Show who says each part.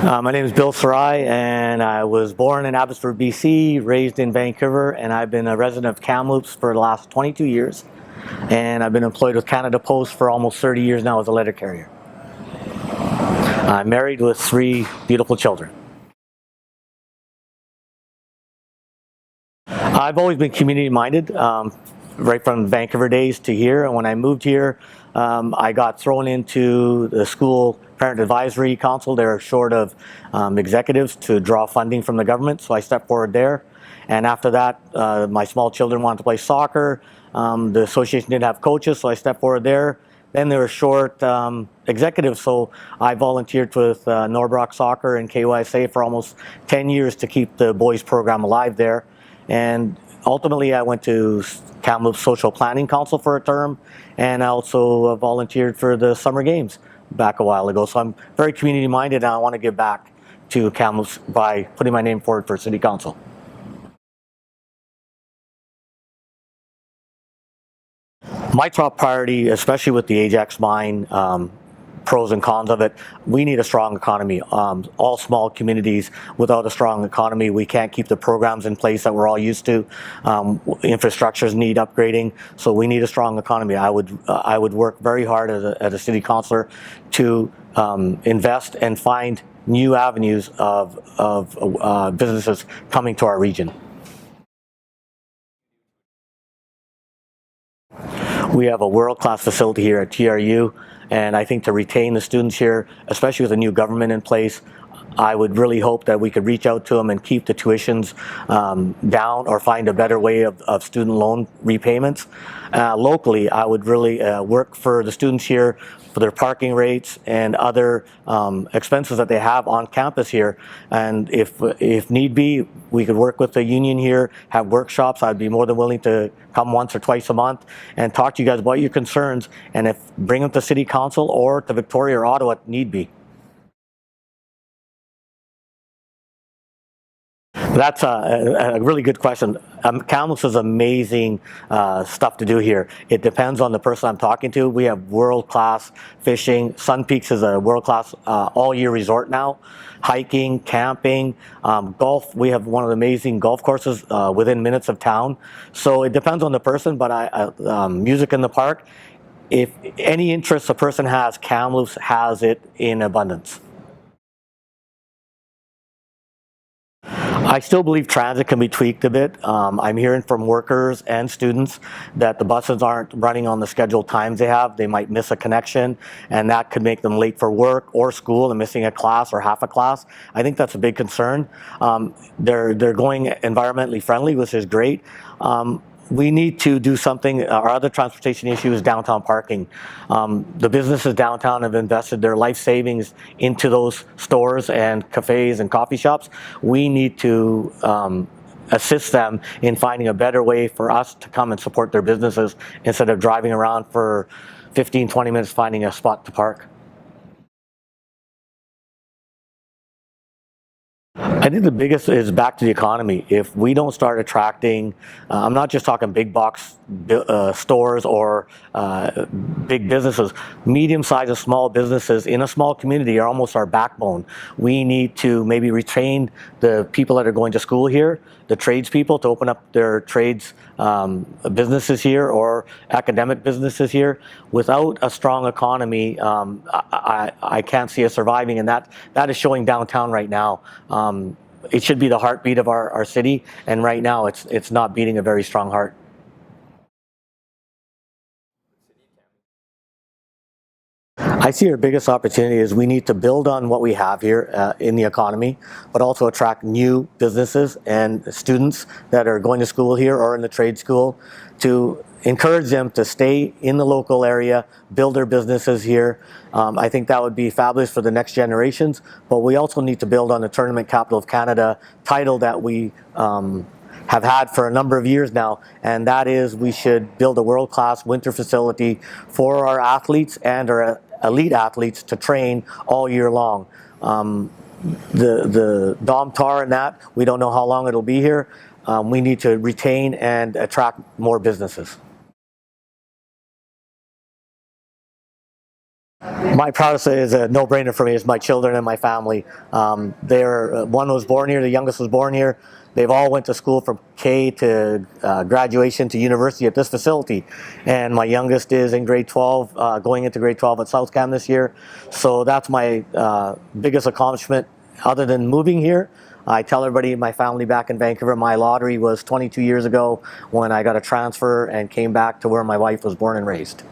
Speaker 1: My name is Bill Sarai, and I was born in Abbotsford, BC, raised in Vancouver, and I've been a resident of Kamloops for the last 22 years. And I've been employed with Canada Post for almost 30 years now as a letter carrier. I'm married with 3 beautiful children. I've always been community-minded, right from Vancouver days to here. And when I moved here, I got thrown into the school parent advisory council. They're short of executives to draw funding from the government, so I stepped forward there. And after that, my small children wanted to play soccer. The association didn't have coaches, so I stepped forward there. Then they were short executives, so I volunteered with Norbrock Soccer and KYSA for almost 10 years to keep the boys program alive there. And ultimately, I went to Kamloops Social Planning Council for a term, and I also volunteered for the Summer Games back a while ago. So I'm very community-minded, and I want to give back to Kamloops by putting my name forward for City Council. My top priority, especially with the Ajax mine, pros and cons of it, we need a strong economy. All small communities, without a strong economy, we can't keep the programs in place that we're all used to. Infrastructures need upgrading, so we need a strong economy. I would work very hard as a city councillor to invest and find new avenues of businesses coming to our region. We have a world-class facility here at TRU, and I think to retain the students here, especially with a new government in place, I would really hope that we could reach out to them and keep the tuitions down or find a better way of student loan repayments. Locally, I would really work for the students here for their parking rates and other expenses that they have on campus here. And if need be, we could work with the union here, have workshops. I'd be more than willing to come once or twice a month and talk to you guys about your concerns, and bring them to City Council or to Victoria or Ottawa if need be. That's a really good question. Kamloops is amazing stuff to do here. It depends on the person I'm talking to. We have world-class fishing. Sun Peaks is a world-class all-year resort now. Hiking, camping, golf. We have one of the amazing golf courses within minutes of town. So it depends on the person, but music in the park. If any interest a person has, Kamloops has it in abundance. I still believe transit can be tweaked a bit. I'm hearing from workers and students that the buses aren't running on the scheduled times they have. They might miss a connection, and that could make them late for work or school and missing a class or half a class. I think that's a big concern. They're going environmentally friendly, which is great. We need to do something. Our other transportation issue is downtown parking. The businesses downtown have invested their life savings into those stores and cafes and coffee shops. We need to assist them in finding a better way for us to come and support their businesses instead of driving around for 15, 20 minutes finding a spot to park. I think the biggest is back to the economy. If we don't start attracting, I'm not just talking big box stores or big businesses, medium-sized and small businesses in a small community are almost our backbone. We need to maybe retain the people that are going to school here, the tradespeople, to open up their trades businesses here or academic businesses here. Without a strong economy, I can't see us surviving, and that is showing downtown right now. It should be the heartbeat of our city, and right now it's not beating a very strong heart. I see our biggest opportunity is we need to build on what we have here in the economy, but also attract new businesses and students that are going to school here or in the trade school, to encourage them to stay in the local area, build their businesses here. I think that would be fabulous for the next generations, but we also need to build on the Tournament Capital of Canada title that we have had for a number of years now, and that is we should build a world-class winter facility for our athletes and our elite athletes to train all year long. The Dom Tar and that, we don't know how long it'll be here. We need to retain and attract more businesses. My proudest is a no-brainer for me is my children and my family. One was born here, the youngest was born here. They've all went to school from K to graduation to university at this facility. And my youngest is in grade 12, going into grade 12 at South Cam this year. So that's my biggest accomplishment other than moving here. I tell everybody in my family back in Vancouver, my lottery was 22 years ago when I got a transfer and came back to where my wife was born and raised.